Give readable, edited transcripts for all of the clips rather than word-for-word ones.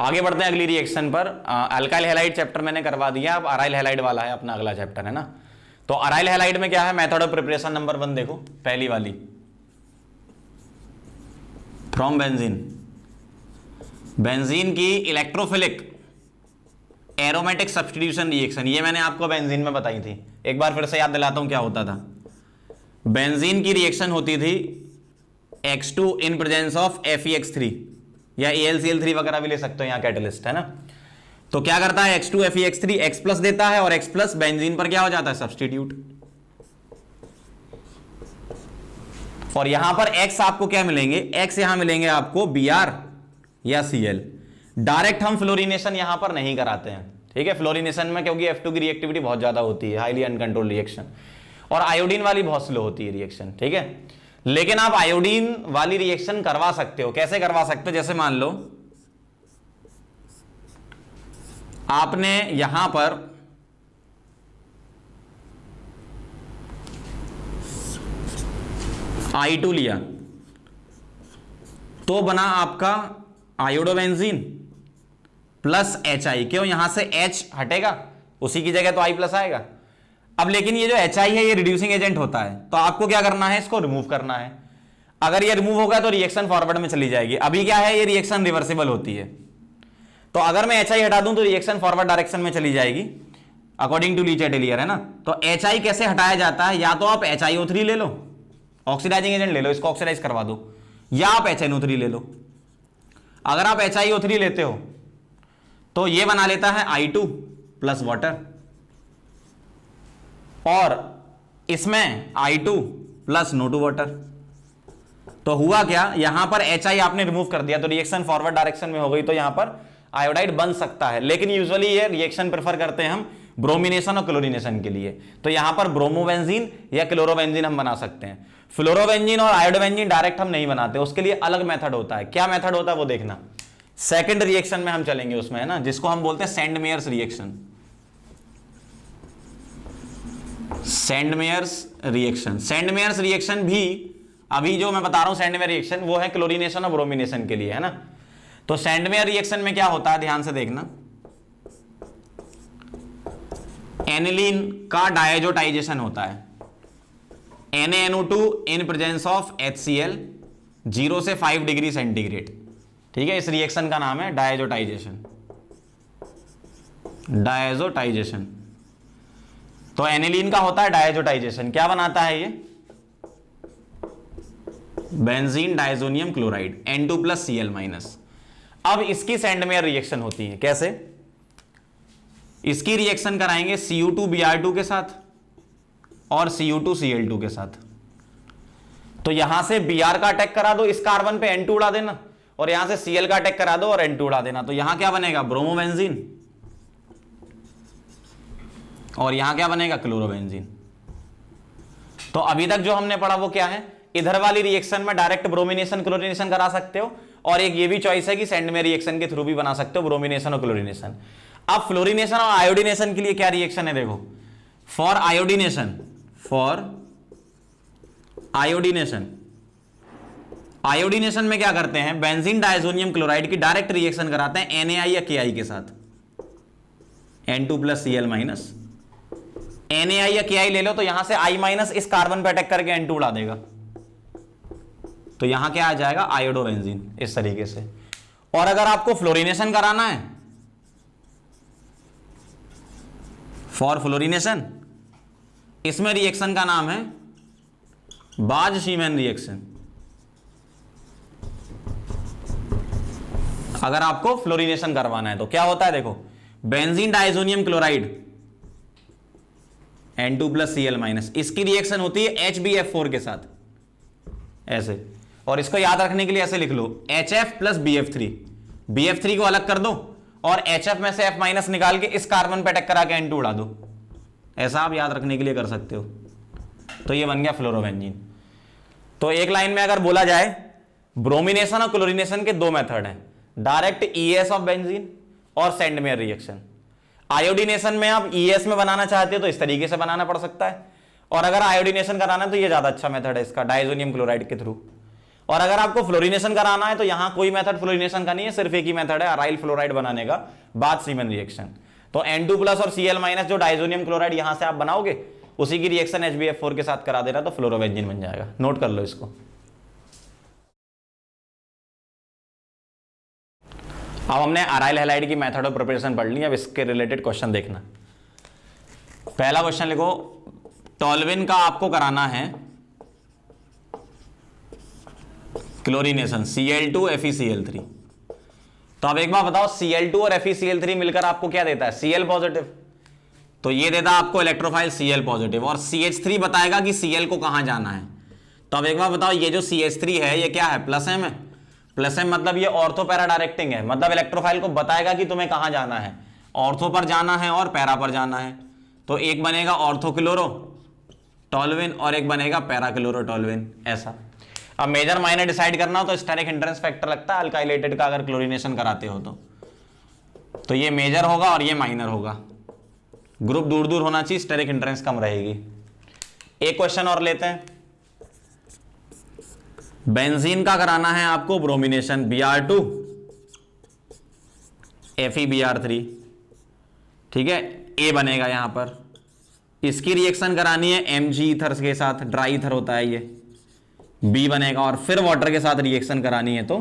आगे बढ़ते हैं अगली रिएक्शन पर। अल्काइल हैलाइड चैप्टर मैंने करवा दिया, अब अराइल हैलाइड वाला है अपना अगला चैप्टर, है ना। तो अराइल हैलाइड में क्या है, मेथड ऑफ प्रिपरेशन नंबर 1 देखो, पहली वाली फ्रॉम बेंजीन, बेंजीन की इलेक्ट्रोफिलिक एरोमेटिक सब्स्टिट्यूशन रिएक्शन, ये मैंने आपको बेंजीन में बताई थी। एक बार फिर से याद दिलाता हूं क्या होता था। बेंजीन की रिएक्शन होती थी X2 in presence of FeX3 या AlCl3 वगैरह भी ले सकते हो, यहां कैटलिस्ट है ना। तो क्या करता है, X2 FeX3 X प्लस देता है और X प्लस बेंजीन पर क्या हो जाता है, सब्स्टिट्यूट। और यहां पर X आपको क्या मिलेंगे, X यहां मिलेंगे आपको Br या Cl। डायरेक्ट हम फ्लोरिनेशन यहां पर नहीं कराते हैं, ठीक है। फ्लोरिनेशन में क्योंकि F2 की रिएक्टिविटी बहुत ज्यादा होती है, हाईली अनकंट्रोल्ड रिएक्शन, और आयोडीन वाली बहुत स्लो होती है रिएक्शन, ठीक है। लेकिन आप आयोडीन वाली रिएक्शन करवा सकते हो। कैसे करवा सकते हो, जैसे मान लो आपने यहां पर I2 लिया तो बना आपका आयोडोबेंजीन प्लस HI। क्यों, यहां से H हटेगा, उसी की जगह तो I प्लस आएगा। अब लेकिन ये जो HI है ये रिड्यूसिंग एजेंट होता है, तो आपको क्या करना है, इसको रिमूव करना है। अगर ये रिमूव होगा तो रिएक्शन फॉरवर्ड में चली जाएगी। अभी क्या है, ये रिएक्शन रिवर्सिबल होती है, तो अगर मैं HI हटा दूं तो रिएक्शन फॉरवर्ड डायरेक्शन में चली जाएगी अकॉर्डिंग टू लीच एटेलियर, है ना। तो HI कैसे हटाया जाता है, या तो आप HiO3 ले लो, ऑक्सीडाइजिंग एजेंट ले लो, इसको ऑक्सीडाइज करवा दो, या आप HNO3 ले लो। अगर आप HiO3 लेते हो तो ये बना लेता है I2 प्लस वाटर, और इसमें I2 प्लस NO2 वाटर। तो हुआ क्या, यहां पर HI आपने रिमूव कर दिया तो रिएक्शन फॉरवर्ड डायरेक्शन में हो गई, तो यहां पर आयोडाइड बन सकता है। लेकिन यूजुअली ये रिएक्शन प्रेफर करते हैं हम ब्रोमिनेशन और क्लोरिनेशन के लिए, तो यहां पर ब्रोमोबेंजीन या क्लोरोबेंजीन हम बना सकते हैं। फ्लोरोबेंजीन और आयोडोबेंजीन डायरेक्ट हम नहीं बनाते, उसके लिए अलग मेथड होता है। क्या मेथड होता है वो देखना, सेकंड रिएक्शन में हम चलेंगे उसमें, है ना, जिसको हम बोलते हैं सेंडमेयर्स रिएक्शन। सेंडमेयर्स रिएक्शन, सेंडमेयर्स रिएक्शन भी अभी जो मैं बता रहा हूं सेंडमेयर रिएक्शन, वो है क्लोरिनेशन और ब्रोमिनेशन के लिए, है ना। तो सेंडमेयर रिएक्शन में क्या होता है, ध्यान से देखना, एनिलीन का डायजोटाइजेशन होता है, NaNO2 in presence of HCl 0 से 5 डिग्री सेंटीग्रेड, ठीक है। इस रिएक्शन का नाम है डायजोटाइजेशन, डायजोटाइजेशन। तो एनिलीन का होता है डायजोटाइजेशन, क्या बनाता है ये, benzene diazonium chloride N2 plus Cl minus. अब इसकी सेंडमेयर रिएक्शन होती है, कैसे, इसकी रिएक्शन कराएंगे Cu2Br2 के साथ और Cu2Cl2 के साथ। तो यहां से Br का अटैक करा दो, इस कार्बन पे N2 उड़ा देना, और यहां से Cl का अटैक करा दो और N2 उड़ा देना। तो यहां क्या बनेगा, ब्रोमोबेंजीन, और यहां क्या बनेगा, क्लोरोबेंजीन। तो अभी तक जो हमने पढ़ा वो क्या है, इधर वाली रिएक्शन में डायरेक्ट ब्रोमिनेशन क्लोरिनेशन करा सकते हो, और एक ये भी चॉइस है कि सेंडमेयर रिएक्शन के थ्रू भी बना सकते हो ब्रोमिनेशन और क्लोरिनेशन। अब फ्लोरिनेशन और आयोडीनेशन के लिए क्या रिएक्शन है, देखो, for iodination, for iodination, iodination में क्या करते हैं, बेंजीन डाइजोनियम क्लोराइड की डायरेक्ट रिएक्शन कराते हैं Na या Ki के साथ, N2 plus Cl minus. Na या Ki ले लो तो यहां से I माइनस इस कार्बन पर अटैक करके N2 उड़ा देगा, तो यहां क्या आ जाएगा, आयोडोबेंजीन, इस तरीके से। और अगर आपको फ्लोरिनेशन कराना है, फॉर फ्लोरिनेशन, इसमें रिएक्शन का नाम है बाज-शीमैन रिएक्शन। अगर आपको फ्लोरिनेशन करवाना है तो क्या होता है, देखो, benzene diazonium chloride N2 plus Cl minus, इसकी रिएक्शन होती है HbF4 के साथ, ऐसे। और इसको याद रखने के लिए ऐसे लिख लो, HF प्लस BF3, BF3 को अलग कर दो और HF में से F माइनस निकाल के इस कार्बन पे अटैक करा के N2 उड़ा दो, ऐसा आप याद रखने के लिए कर सकते हो। तो ये बन गया फ्लोरोबेंजीन। तो एक लाइन में अगर बोला जाए, ब्रोमिनेशन और क्लोरिनेशन के दो मेथड हैं, डायरेक्ट ES ऑफ बेंजीन और सेंडमेयर रिएक्शन। आयोडीनेशन में आप ES में बनाना चाहते हो तो इस तरीके से बनाना पड़ सकता है, और अगर आयोडीनेशन कराना है तो ये ज्यादा अच्छा मेथड है इसका, डाइजोनियम क्लोराइड के थ्रू। और अगर आपको फ्लोरिनेशन कराना है तो यहां कोई मेथड फ्लोरिनेशन का नहीं है, सिर्फ एक ही मेथड है अराइल फ्लोराइड बनाने का बाद सीमेन रिएक्शन। तो N2 प्लस और Cl माइनस जो डाइजोनियम क्लोराइड यहां से आप बनाओगे उसी की रिएक्शन HbF4 के साथ करा देना तो फ्लोरोबेंजीन बन जाएगा। नोट कर लो इसको। अब हमने अराइल हैलाइड की मेथड ऑफ प्रिपरेशन पढ़ ली, अब इसके रिलेटेड क्वेश्चन देखना। पहला क्वेश्चन लिखो, टॉल्विन का आपको कराना है क्लोरीनेशन Cl2 FeCl3। तो अब एक बार बताओ Cl2 और FeCl3 मिलकर आपको क्या देता है? Cl positive. तो ये देता है आपको इलेक्ट्रोफाइल Cl पॉजिटिव, और CH3 बताएगा कि Cl को कहां जाना है। तो अब एक बार बताओ ये जो CH3 है ये क्या है? प्लस एम है। प्लस एम मतलब ये ऑर्थो पैरा डायरेक्टिंग है, मतलब इलेक्ट्रोफाइल को बताएगा कि तुम्हें कहां जाना है, ऑर्थो पर जाना है और पैरा पर जाना है। तो एक बनेगा ऑर्थो क्लोरो टॉल्विन और एक बनेगा पैरा क्लोरो टॉल्विन, ऐसा। अब मेजर माइनर डिसाइड करना हो तो स्टेरिक हिंड्रेंस फैक्टर लगता है अल्काइलेटेड का, अगर क्लोरीनेशन कराते हो तो ये मेजर होगा और ये माइनर होगा। ग्रुप दूर दूर होना चाहिए, स्टेरिक हिंड्रेंस कम रहेगी। एक क्वेश्चन और लेते हैं, बेंजीन का कराना है आपको ब्रोमिनेशन Br2 FeBr3, ठीक है, ए बनेगा यहां पर। इसकी रिएक्शन करानी है Mg ईथर के साथ, ड्राई ईथर होता है ये, बी बनेगा, और फिर वाटर के साथ रिएक्शन करानी है तो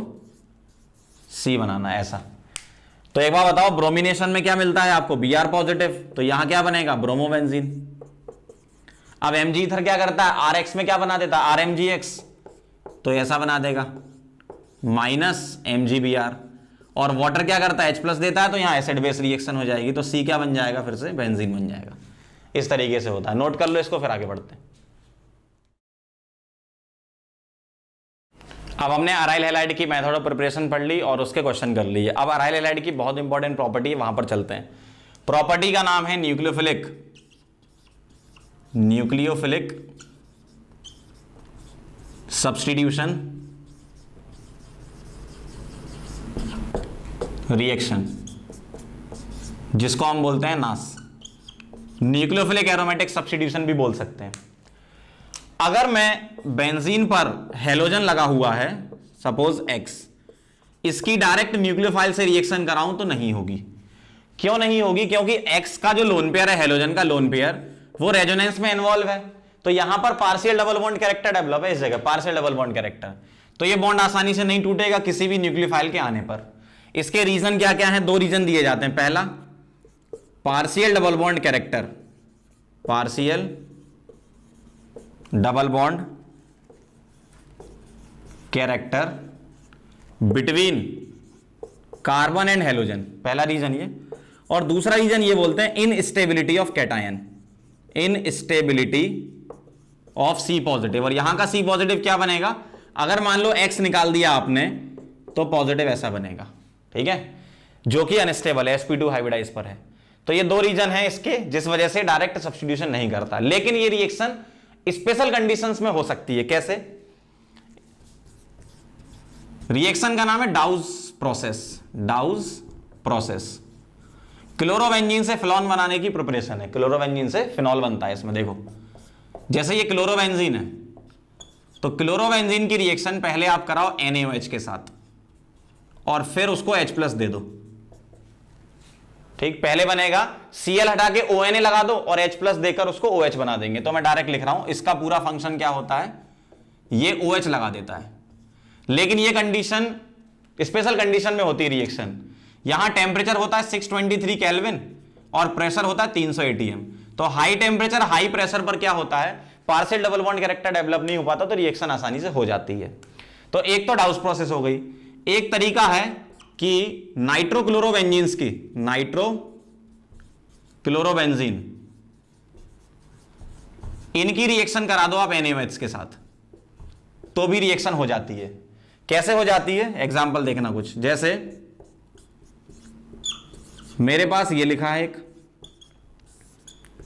सी बनाना है, ऐसा। तो एक बार बताओ ब्रोमिनेशन में क्या मिलता है आपको? Br पॉजिटिव, तो यहां क्या बनेगा? ब्रोमोबेंजीन। अब Mg ईथर क्या करता है? Rx में क्या बना देता है? RMgX, तो ऐसा बना देगा माइनस MgBr, और वाटर क्या करता है? H प्लस देता है, तो यहां एसिड बेस रिएक्शन हो जाएगी, तो सी क्या बन जाएगा? फिर से बेंजीन बन जाएगा। इस तरीके से होता है, नोट कर लो इसको, फिर आगे बढ़ते हैं। अब हमने अराइल हैलाइड की मेथड ऑफ प्रिपरेशन पढ़ ली और उसके क्वेश्चन कर लिए। अब अराइल हैलाइड की बहुत इंपॉर्टेंट प्रॉपर्टी है, वहां पर चलते हैं। प्रॉपर्टी का नाम है न्यूक्लियोफिलिक सब्स्टिट्यूशन रिएक्शन, जिसको हम बोलते हैं नास। न्यूक्लियोफिलिक एरोमेटिक सब्स्टिट्यूशन भी बोल सकते हैं। अगर मैं बेंजीन पर हेलोजन लगा हुआ है सपोज X, इसकी डायरेक्ट न्यूक्लियोफाइल से रिएक्शन कराऊं तो नहीं होगी। क्यों नहीं होगी? क्योंकि X का जो लोन पेयर है, हेलोजन का लोन पेयर, वो रेजोनेंस में इन्वॉल्व है, तो यहां पर partial double bond character develop है, इस जगह पार्शियल डबल बॉन्ड कैरेक्टर, तो ये बॉन्ड आसानी से नहीं टूटेगा किसी भी न्यूक्लियोफाइल के आने पर। इसके रीजन क्या क्या है? दो रीजन दिए जाते हैं। पहला, partial double bond character, partial double bond character between carbon and halogen, पहला रीजन ये। और दूसरा रीजन ये बोलते हैं instability of cation, instability of C positive. और यहां का सी पॉजिटिव क्या बनेगा? अगर मान लो X निकाल दिया आपने तो पॉजिटिव ऐसा बनेगा, ठीक है, जो कि अनस्टेबल है, sp2 हाइब्रिडाइज पर है। तो ये दो रीजन है इसके, जिस वजह से डायरेक्ट सब्स्टिट्यूशन नहीं करता। लेकिन ये रिएक्शन स्पेशल कंडीशंस में हो सकती है। कैसे? रिएक्शन का नाम है douse process, douse process. Chlorobenzene से फिनॉल बनाने की प्रिपरेशन है, क्लोरोबेंजीन से फिनॉल बनता है इसमें। देखो जैसे ये क्लोरोबेंजीन है, तो क्लोरोबेंजीन की रिएक्शन पहले आप कराओ NaOH के साथ और फिर उसको H प्लस दे दो, ठीक। पहले बनेगा Cl हटा के ONA लगा दो और H प्लस देकर उसको OH बना देंगे। तो मैं डायरेक्ट लिख रहा हूं, इसका पूरा फंक्शन क्या होता है? ये OH लगा देता है। लेकिन ये कंडीशन स्पेशल कंडीशन में होती है रिएक्शन। यहां टेम्परेचर होता है 623 केल्विन और प्रेशर होता है 300 atm। तो हाई टेम्परेचर हाई प्रेशर पर क्या होता है? Partial double bond character develop नहीं हो पाता, तो रिएक्शन आसानी से हो जाती है। तो एक तो डाउस प्रोसेस हो गई। एक तरीका है कि नाइट्रोक्लोरोबेंजीन्स की, नाइट्रोक्लोरोबेंजीन, इनकी रिएक्शन करा दो आप NaOH के साथ, तो भी रिएक्शन हो जाती है। कैसे हो जाती है? एग्जांपल देखना कुछ, जैसे मेरे पास ये लिखा है एक,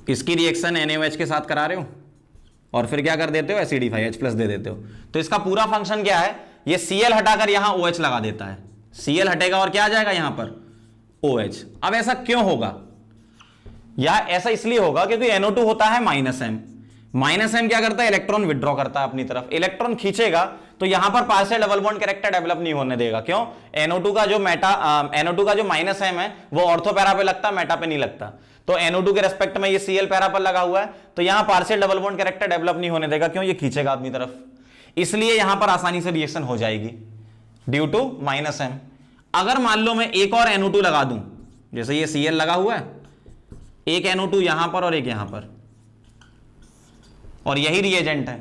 इसकी रिएक्शन NaOH के साथ करा रहे हो और फिर क्या कर देते हो? एसिडिफाई, H प्लस दे देते हो। तो इसका पूरा फंक्शन क्या है? ये Cl हटाकर यहां OH लगा देता है, Cl हटेगा और क्या आ जाएगा यहां पर? OH। अब ऐसा क्यों होगा? या ऐसा इसलिए होगा क्योंकि NO2 होता है -M। -M क्या करता है? इलेक्ट्रॉन विड्रॉ करता है अपनी तरफ। इलेक्ट्रॉन खींचेगा तो यहां पर partial double bond character develop नहीं होने देगा। क्यों? NO2 का जो NO2 का जो -M है वो ऑर्थो पैरा पे लगता है, मेटा पे नहीं लगता। तो NO2 के रेस्पेक्ट में ये Cl पैरा पर लगा हुआ है, तो यहां partial double bond character develop नहीं होने देगा। क्यों? ये खींचेगा अपनी तरफ, इसलिए यहां पर आसानी से रिएक्शन हो जाएगी ड्यू टू -M। अगर मान लो मैं एक और NO2 लगा दूं, जैसे ये Cl लगा हुआ है, एक NO2 यहां पर और एक यहां पर, और यही रिएजेंट है,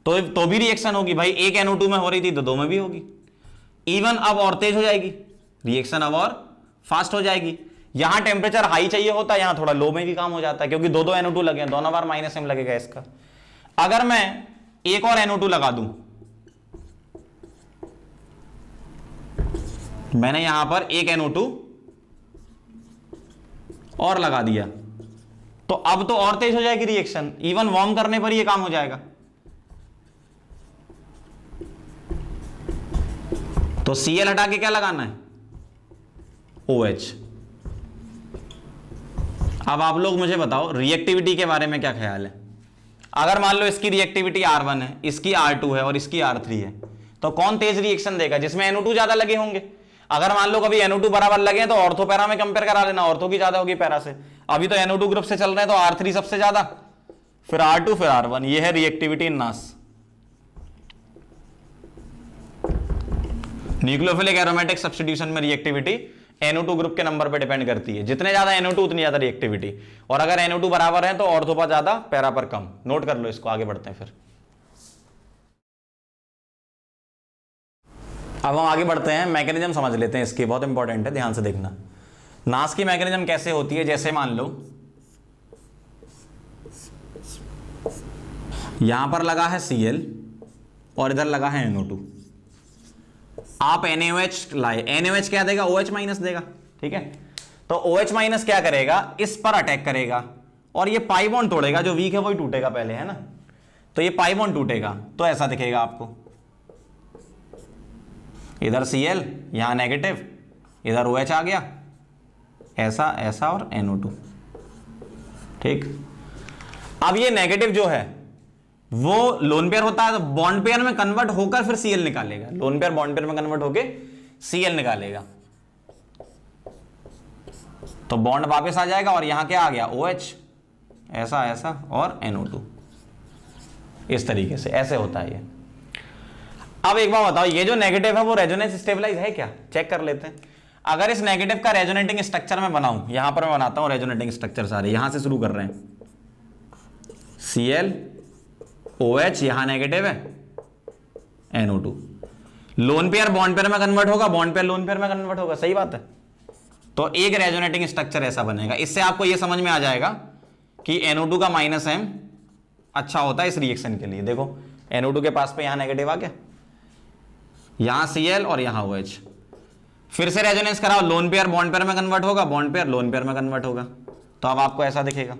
तो भी रिएक्शन होगी भाई। एक NO2 में हो रही थी तो दो में भी होगी। इवन अब और तेज हो जाएगी रिएक्शन, अब और फास्ट हो जाएगी। यहां टेम्परेचर हाई चाहिए होता है, यहां थोड़ा लो में भी काम हो जाता है, क्योंकि दो NO2 लगे हैं, दोनों बार -M लगेगा इसका। अगर मैं एक और NO2 लगा दूं, मैंने यहां पर एक NO2 और लगा दिया, तो अब तो और तेज हो जाएगी रिएक्शन, इवन वार्म करने पर ये काम हो जाएगा। तो Cl हटा के क्या लगाना है? OH। अब आप लोग मुझे बताओ रिएक्टिविटी के बारे में क्या ख्याल है। अगर मान लो इसकी रिएक्टिविटी R1 है, इसकी R2 है और इसकी R3 है, तो कौन तेज रिएक्शन देगा? जिसमें NO2 ज्यादा लगे होंगे। अगर मान लो कभी NO2 बराबर लगे तो ऑर्थो पैरा में कंपेयर करा लेना, ऑर्थो की ज्यादा होगी पैरा से। अभी तो NO2 ग्रुप से चल रहे हैं तो R3 सबसे ज्यादा, फिर R2, फिर R1। ये है रिएक्टिविटी इन नास। न्यूक्लियोफिलिक एरोमेटिक सब्स्टिट्यूशन में रिएक्टिविटी NO2 ग्रुप के नंबर पे डिपेंड करती है। जितने ज्यादा NO2 उतनी ज्यादा रिएक्टिविटी, और अगर NO2 बराबर है तो ऑर्थो पर ज्यादा, पैरा पर कम। नोट कर लो इसको, आगे बढ़ते हैं फिर। अब हम आगे बढ़ते हैं, मैकेनिज्म समझ लेते हैं इसकी, बहुत इंपॉर्टेंट है, ध्यान से देखना। नास की मैकेनिज्म कैसे होती है? जैसे मान लो यहां पर लगा है Cl और इधर लगा है NO2, आप NaOH लाए, NaOH क्या देगा? OH माइनस देगा, ठीक है। तो OH माइनस क्या करेगा? इस पर अटैक करेगा और ये पाई बॉन्ड तोड़ेगा, जो वीक है वही टूटेगा पहले, है ना। तो ये पाई बॉन्ड टूटेगा तो ऐसा दिखेगा आपको, इधर Cl, यहां नेगेटिव, इधर OH आ गया, ऐसा ऐसा और NO2, ठीक। अब ये नेगेटिव जो है वो लोन पेयर होता है, तो बॉन्ड पेयर में कन्वर्ट होकर फिर Cl निकालेगा। लोन पेयर बॉन्ड पेयर में कन्वर्ट होकर Cl निकालेगा, तो बॉन्ड वापस आ जाएगा और यहां क्या आ गया? OH, ऐसा ऐसा और NO2, इस तरीके से ऐसे होता है ये। अब एक बार बताओ, ये जो नेगेटिव है वो रेजोनेंस स्टेबलाइज है क्या? चेक कर लेते हैं। अगर इस नेगेटिव का रेजोनेटिंग स्ट्रक्चर में बनाऊं, यहां पर मैं बनाता हूं रेजोनेटिंग स्ट्रक्चर, सारे यहां से शुरू कर रहे हैं। Cl, OH, यहां नेगेटिव है, NO2। Lone pair bond pair में कन्वर्ट होगा, बॉन्ड पेयर लोन पेयर में कन्वर्ट होगा, सही बात है। तो एक रेजोनेटिंग स्ट्रक्चर ऐसा बनेगा। इससे आपको यह समझ में आ जाएगा कि NO2 का -M अच्छा होता है इस रिएक्शन के लिए। देखो NO2 के पास पे यहां नेगेटिव आ गया, यहां Cl और यहां OH, फिर से रेजोनेंस कराओ, लोन पेयर बॉन्ड पेयर में कन्वर्ट होगा, बॉन्ड पेयर लोन पेयर में कन्वर्ट होगा, तो अब आपको ऐसा दिखेगा,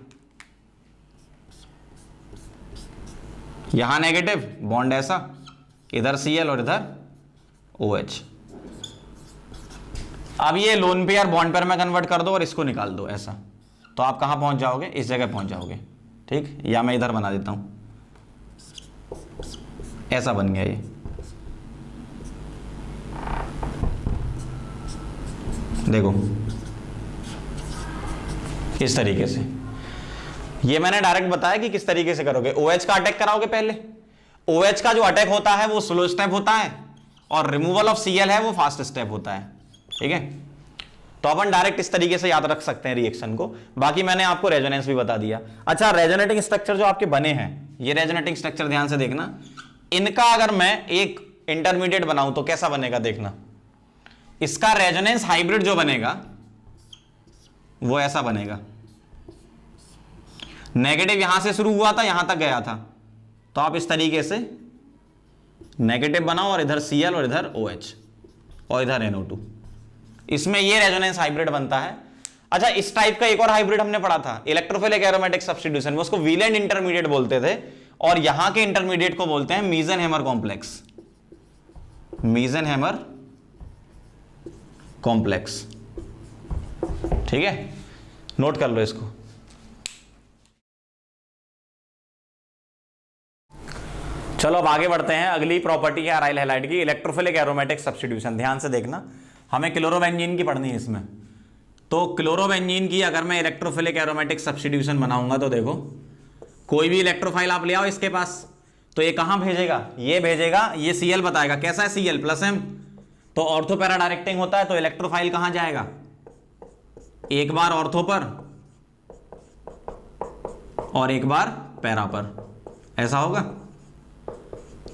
यहां नेगेटिव, बॉन्ड ऐसा, इधर Cl और इधर OH। अब ये लोन पेयर बॉन्ड पेयर में कन्वर्ट कर दो और इसको निकाल दो ऐसा, तो आप कहां पहुंच जाओगे? इस जगह पहुंच जाओगे, ठीक। या मैं इधर बना देता हूं, ऐसा बन गया ये, देखो इस तरीके से। ये मैंने डायरेक्ट बताया कि किस तरीके से करोगे। OH का अटैक कराओगे पहले, OH का जो अटैक होता है वो स्लो स्टेप होता है और रिमूवल ऑफ Cl है वो फास्ट स्टेप होता है, ठीक है। तो अपन डायरेक्ट इस तरीके से याद रख सकते हैं रिएक्शन को। बाकी मैंने आपको रेजोनेंस भी बता दिया। अच्छा, रेजोनेटिंग स्ट्रक्चर जो आपके बने हैं, ये रेजोनेटिंग स्ट्रक्चर ध्यान से देखना, इनका अगर मैं एक इंटरमीडिएट बनाऊं तो कैसा बनेगा देखना। इसका रेजोनेंस हाइब्रिड जो बनेगा वो ऐसा बनेगा, नेगेटिव यहां से शुरू हुआ था यहां तक गया था, तो आप इस तरीके से नेगेटिव बनाओ और इधर Cl और इधर OH और इधर NO2, इसमें ये रेजोनेंस हाइब्रिड बनता है। अच्छा, इस टाइप का एक और हाइब्रिड हमने पढ़ा था, इलेक्ट्रोफिलिक एरोमेटिक सब्स्टिट्यूशन, उसको वीलैंड इंटरमीडिएट बोलते थे, और यहां के इंटरमीडिएट को बोलते हैं मीज़ेनहेमर कॉम्प्लेक्स, मीज़ेनहेमर कॉम्प्लेक्स, ठीक है। नोट कर लो इसको। चलो अब आगे बढ़ते हैं। अगली प्रॉपर्टी है अराइल हैलाइड की, इलेक्ट्रोफिलिक एरोमेटिक सब्स्टिट्यूशन। ध्यान से देखना, हमें क्लोरोबेंजीन की पढ़नी है इसमें। तो क्लोरोबेंजीन की अगर मैं इलेक्ट्रोफिलिक एरोमेटिक सब्स्टिट्यूशन बनाऊंगा तो देखो, कोई भी इलेक्ट्रोफाइल आप ले आओ इसके पास, तो ये कहां भेजेगा, ये भेजेगा, ये Cl बताएगा कैसा है, Cl प्लस M। तो ऑर्थो पैरा डायरेक्टिंग होता है, तो इलेक्ट्रोफाइल कहां जाएगा, एक बार ऑर्थो पर और एक बार पैरा पर, ऐसा होगा,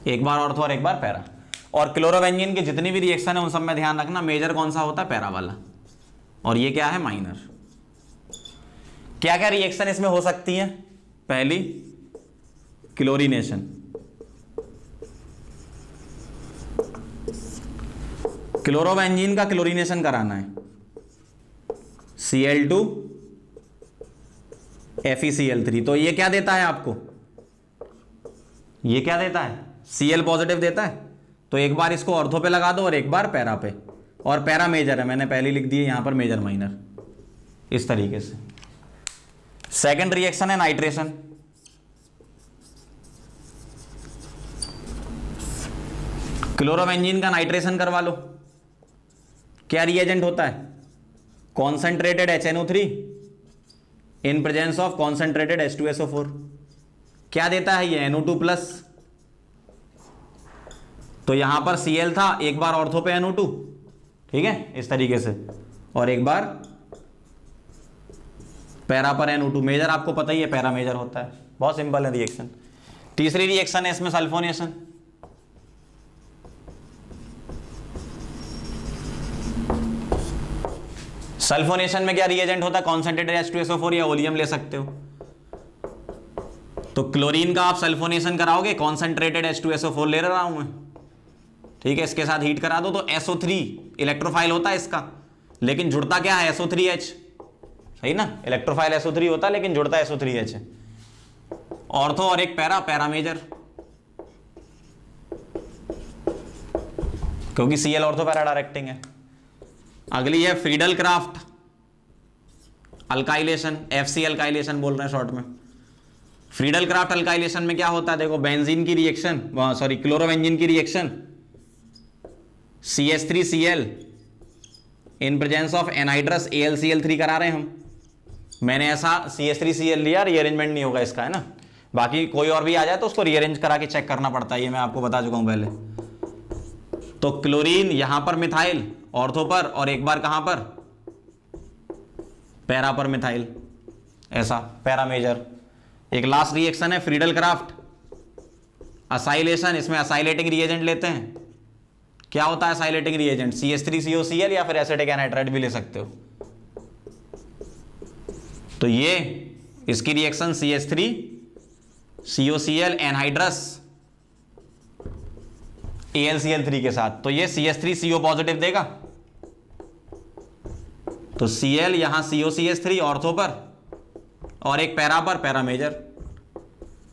एक बार ऑर्थो और एक बार पैरा। और क्लोरोबेंजीन की जितनी भी रिएक्शन है उन सब में ध्यान रखना, मेजर कौन सा होता है, पैरा वाला, और ये क्या है, माइनर। क्या क्या रिएक्शन इसमें हो सकती है, पहली क्लोरीनेशन, क्लोरोबेंजीन का क्लोरीनेशन कराना है, Cl2 FeCl3, तो ये क्या देता है आपको, ये क्या देता है, Cl पॉजिटिव देता है। तो एक बार इसको ऑर्थो पे लगा दो और एक बार पैरा पे, और पैरा मेजर है, मैंने पहले लिख दिया यहां पर मेजर माइनर, इस तरीके से। सेकंड रिएक्शन है नाइट्रेशन, क्लोरोबेंजीन का नाइट्रेशन करवा लो। क्या रिएजेंट होता है, concentrated HNO3 in presence of concentrated H2SO4। क्या देता है ये, NO2 प्लस। तो यहां पर Cl था, एक बार ऑर्थो पे NO2, ठीक है, इस तरीके से, और एक बार पैरा पर NO2। मेजर आपको पता ही है, पैरा मेजर होता है, बहुत सिंपल है रिएक्शन। तीसरी रिएक्शन है इसमें सल्फोनेशन, सल्फोनेशन में क्या रिएजेंट होता है, कॉन्सेंट्रेटेड H2SO4 या ओलियम ले सकते हो। तो क्लोरीन का आप सल्फोनेशन कराओगे, कॉन्सेंट्रेटेड H2SO4 ले रहा हूं मैं, ठीक है, इसके साथ हीट करा दो तो SO3 इलेक्ट्रोफाइल होता है इसका, लेकिन जुड़ता क्या है, SO3H, सही ना, इलेक्ट्रोफाइल SO3 होता है लेकिन जुड़ता SO3H है। ऑर्थो और एक पैरा, पैरा मेजर, क्योंकि Cl ऑर्थो पैरा डायरेक्टिंग है। अगली है Friedel craft alkylation, FC alkylation बोल रहे हैं शॉर्ट में। फ्रीडल क्राफ्ट अल्काइलेशन में क्या होता है, देखो बेंजीन की रिएक्शन, सॉरी क्लोरोबेंजीन की reaction, CH3Cl in presence of anhydrous AlCl3 करा रहे हैं हम। मैंने ऐसा CH3Cl लिया, रीअरेंजमेंट नहीं होगा इसका, है ना, बाकी कोई और भी आ जाए तो उसको रीअरेंज करा के चेक करना पड़ता है, ये मैं आपको बता चुका हूं पहले। तो क्लोरीन यहां पर मिथाइल ऑर्थो पर, और एक बार कहां पर, पैरा पर मिथाइल, ऐसा पैरा मेजर। एक लास्ट रिएक्शन है फ्रीडल क्राफ्ट असाइलेशन, इसमें असाइलेटिंग रिएजेंट लेते हैं। क्या होता है असाइलेटिंग रिएजेंट, CH3COCl या फिर एसिटिक एनहाइड्राइड भी ले सकते हो। तो ये इसकी रिएक्शन CH3COCl एनहाइड्रस AlCl3 के साथ, तो ये CH3CO पॉजिटिव देगा, तो Cl यहां COCH3 ऑर्थो पर और एक पैरा पर, पैरा मेजर।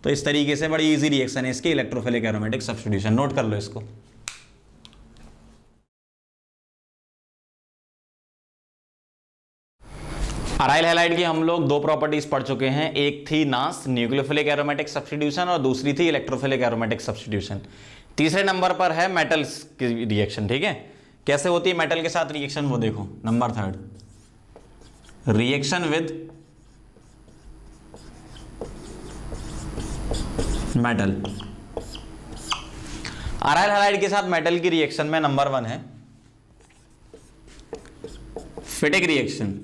तो इस तरीके से बड़ी इजी रिएक्शन है इसकी इलेक्ट्रोफिलिक एरोमेटिक सब्स्टिट्यूशन, नोट कर लो इसको। अराइल हैलाइड की हम लोग दो प्रॉपर्टीज पढ़ चुके हैं, एक थी नास न्यूक्लियोफिलिक एरोमेटिक सब्स्टिट्यूशन और दूसरी थी इलेक्ट्रोफिलिक एरोमेटिक सब्स्टिट्यूशन। तीसरे नंबर पर है मेटल्स की रिएक्शन, ठीक है, कैसे होती है मेटल के साथ रिएक्शन, वो देखो number third, reaction with metal. Aryl halide के साथ मेटल की रिएक्शन में नंबर 1 है फिटिक रिएक्शन।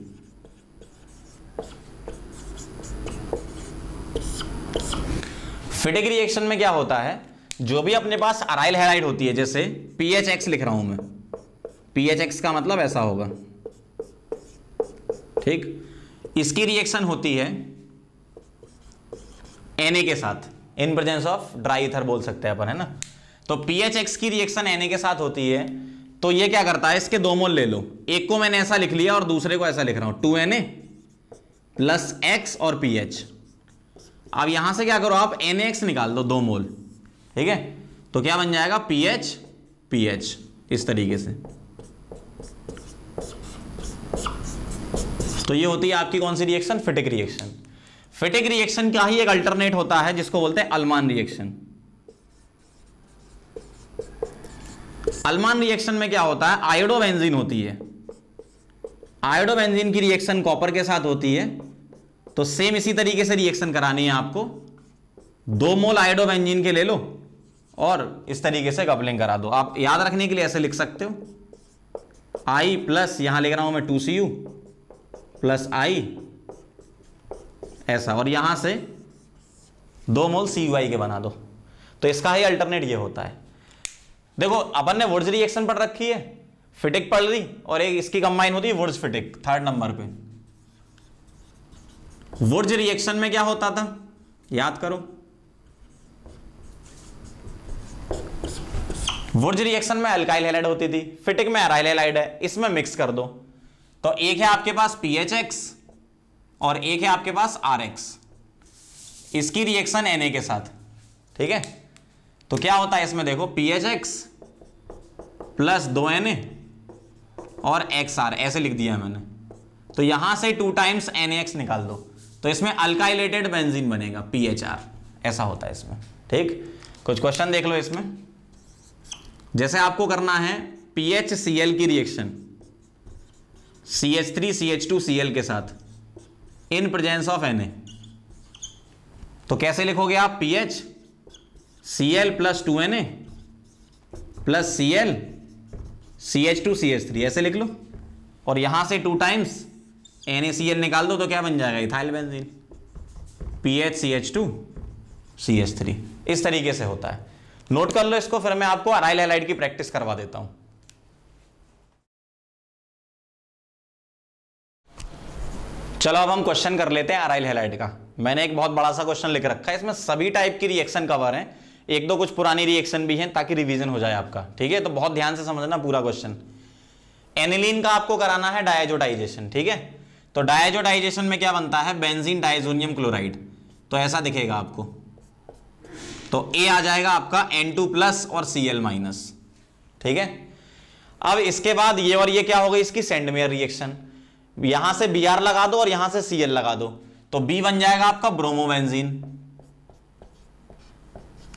फिटिक रिएक्शन में क्या होता है, जो भी अपने पास अराइल हैलाइड होती है, जैसे PHX लिख रहा हूं मैं, PHX का मतलब ऐसा होगा, ठीक, इसकी रिएक्शन होती है Na के साथ, in presence of dry ether बोल सकते हैं अपन, है ना। तो PHX की रिएक्शन Na के साथ होती है, तो ये क्या करता है, इसके 2 मोल ले लो, एक को मैंने ऐसा लिख लिया और दूसरे को ऐसा लिख रहा हूं, 2Na प्लस X और PH। अब यहां से क्या करो आप, NaX निकाल दो 2 मोल, ठीक है, तो क्या बन जाएगा PH, इस तरीके से। तो ये होती है आपकी कौन सी रिएक्शन, फिटिक रिएक्शन। फिटिक रिएक्शन का ही एक अल्टरनेट होता है जिसको बोलते हैं अल्मान रिएक्शन। अल्मान रिएक्शन में क्या होता है, आयोडोबेंजीन होती है, आयोडोबेंजीन की रिएक्शन कॉपर के साथ होती है। तो सेम इसी तरीके से रिएक्शन करानी है आपको, 2 मोल आयोडोबेंजीन के ले लो और इस तरीके से कपलिंग करा दो। आप याद रखने के लिए ऐसे लिख सकते हो, I प्लस यहां लिख रहा हूं मैं 2Cu प्लस I ऐसा, और यहां से 2 मोल CuI के बना दो। तो इसका ही अल्टरनेट ये होता है। देखो अपन ने वुड्स रिएक्शन पढ़ रखी है, फिटिक पढ़ ली, और एक इसकी कंबाइन होती है वुड्स फिटिक 3rd नंबर पे। वुड्स रिएक्शन में क्या होता था, याद करो। वुड्स रिएक्शन में अल्काइल हैलाइड होती थी, फिटिक में अराइल हैलाइड है, इसमें मिक्स कर दो। तो एक है आपके पास PHX और एक है आपके पास RX, इसकी रिएक्शन Na के साथ, ठीक है। तो क्या होता है इसमें, देखो PHX प्लस 2Na और XR ऐसे लिख दिया मैंने। तो यहां से 2 टाइम्स NaX निकाल दो, तो इसमें अल्काइलेटेड बेंजीन बनेगा PHR, ऐसा होता है इसमें, ठीक। कुछ क्वेश्चन देख लो इसमें। जैसे आपको करना है PHCl की रिएक्शन CH3CH2Cl के साथ इन प्रेजेंस ऑफ Na, तो कैसे लिखोगे आप, PHCl plus 2Na plus Cl CH2CH3 ऐसे लिख लो, और यहां से 2 टाइम्स NaCl निकाल दो, तो क्या बन जाएगा, इथाइल बेंजीन PHCH2CH3। इस तरीके से होता है, नोट कर लो इसको, फिर मैं आपको अराइल हैलाइड की प्रैक्टिस करवा देता हूं। चलो अब हम क्वेश्चन कर लेते हैं अराइल हैलाइड का। मैंने एक बहुत बड़ा सा क्वेश्चन लिख रखा है, इसमें सभी टाइप की रिएक्शन कवर हैं, 1-2 कुछ पुरानी रिएक्शन भी हैं, ताकि रिवीजन हो जाए आपका, ठीक है। तो बहुत ध्यान से समझना पूरा क्वेश्चन। एनिलीन का आपको कराना है डायजोडाइजेशन, ठीक है। तो डायजोडाइजेशन में क्या बनता है, बेंजीन डाइजोनियम क्लोराइड, तो ऐसा दिखेगा आपको। तो A आ जाएगा आपका N2 प्लस और Cl माइनस, ठीक है। अब इसके बाद ये और ये क्या हो गई, इसकी सेंडमेयर रिएक्शन, यहां से Br लगा दो और यहां से Cl लगा दो, तो B बन जाएगा आपका ब्रोमोबेंजीन,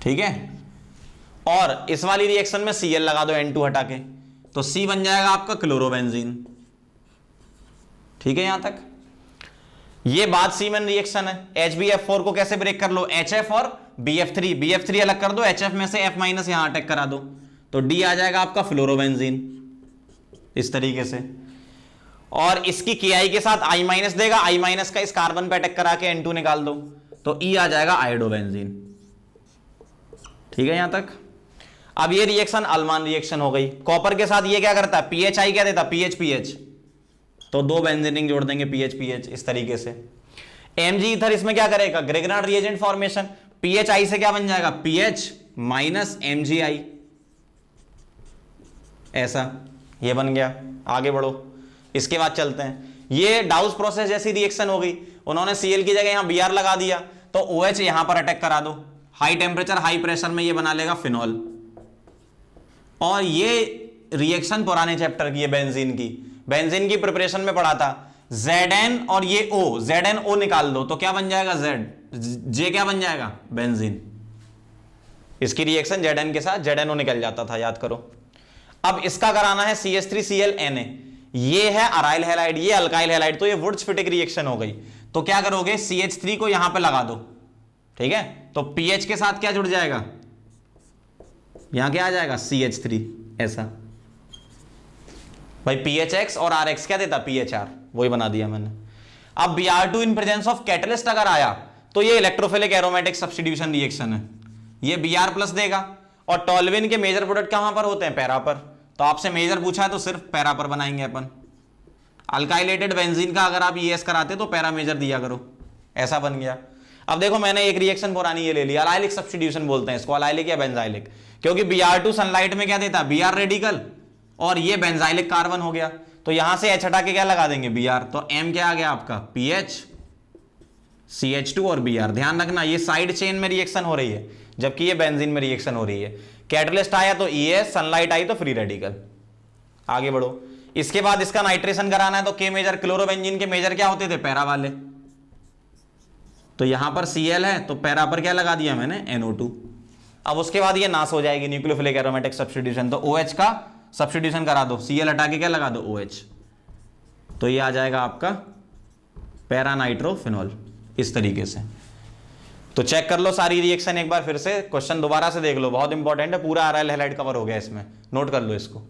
ठीक है। और इस वाली रिएक्शन में Cl लगा दो N2 हटा के, तो C बन जाएगा आपका क्लोरोबेंजीन, ठीक है यहां तक। ये बाद सीमेन रिएक्शन है। HbF4 को कैसे ब्रेक कर लो, HF और BF3, BF3 अलग कर दो, HF में से F माइनस यहां अटैक करा दो, तो D आ जाएगा आपका फ्लोरोबेंजीन, इस तरीके से। और इसकी KI के साथ I माइनस देगा, I माइनस का इस कार्बन पे अटैक करा के N2 निकाल दो, तो E आ जाएगा आयोडोबेंजीन, ठीक है यहां तक। अब ये रिएक्शन अल्मान रिएक्शन हो गई। कॉपर के साथ ये क्या करता है, PHI क्या देता, PH तो 2 बेंजीनिंग जोड़ देंगे PH इस तरीके से। Mg ईथर इसमें क्या करेगा, ग्रेगनार्ड रिएजेंट फॉर्मेशन, PHI से क्या बन जाएगा, PH माइनस MgI, ऐसा ये बन गया। आगे बढ़ो, इसके बाद चलते हैं। ये डाउस प्रोसेस जैसी रिएक्शन हो गई, उन्होंने Cl की जगह यहां Br लगा दिया, तो OH यहां पर अटैक करा दो, हाई टेम्परेचर हाई प्रेशर में ये बना लेगा फिनॉल। और ये रिएक्शन पुराने चैप्टर की है, बेंजीन की प्रिपरेशन में पढ़ा था। Zn और ये O, ZnO निकाल दो, तो क्या बन जाएगा, J क्या बन जाएगा, बेंजीन। इसकी रिएक्शन Zn के साथ ZnO निकल जाता था, याद करो। अब इसका कराना है CH3Cl Na, ये है अराइल हैलाइड, ये अल्काइल हैलाइड, तो ये वुड्स फिटिक रिएक्शन हो गई। तो क्या करोगे, CH3 को यहां पे लगा दो, ठीक है। तो PH के साथ क्या जुड़ जाएगा, यहां क्या आ जाएगा, CH3, ऐसा। भाई PHX और RX क्या देता, PHR, वही बना दिया मैंने। अब Br2 in presence of catalyst अगर आया, तो ये इलेक्ट्रोफिलिक एरोमेटिक सब्स्टिट्यूशन रिएक्शन है, ये Br प्लस देगा। और टॉल्विन के मेजर प्रोडक्ट कहां पर होते हैं, पैरा पर, तो आपसे मेजर पूछा है तो सिर्फ पैरा पर बनाएंगे अपन। अल्काइलेटेड बेंजीन का अगर आप ES कराते तो पैरा मेजर दिया करो, ऐसा बन गया। अब देखो मैंने एक रिएक्शन पुरानी ये ले लिया, अलाइलिक सब्स्टिट्यूशन बोलते हैं इसको, अलाइलिक या बेंजाइलिक, क्योंकि Br2 सनलाइट में क्या देता, Br रेडिकल, और ये बेंजाइलिक कार्बन हो गया, तो यहां से H हटा के क्या लगा देंगे, Br, तो M क्या आ गया आपका, PH CH2 और Br। ध्यान रखना ये साइड चेन में रिएक्शन हो रही है, जबकि ये बेंजीन में रिएक्शन हो रही है। कैटलिस्ट आया तो ES, सनलाइट आई तो फ्री रेडिकल। आगे बढ़ो, इसके बाद इसका नाइट्रेशन कराना है, तो के मेजर, क्लोरोबेंजीन के मेजर क्या होते थे, पैरा वाले, तो यहां पर Cl है तो पैरा पर क्या लगा दिया मैंने, NO2, अब उसके बाद ये नाश हो जाएगी न्यूक्लियोफिलिक एरोमेटिक सब्स्टिट्यूशन, तो OH का सब्स्टिट्यूशन करा दो, Cl हटा के क्या लगा दो OH, तो ये आ जाएगा आपका पैरानाइट्रोफिनॉल इस तरीके से। तो चेक कर लो सारी रिएक्शन एक बार फिर से, क्वेश्चन दोबारा से देख लो, बहुत इंपॉर्टेंट है, पूरा RL हैलाइड कवर हो गया इसमें, नोट कर लो इसको।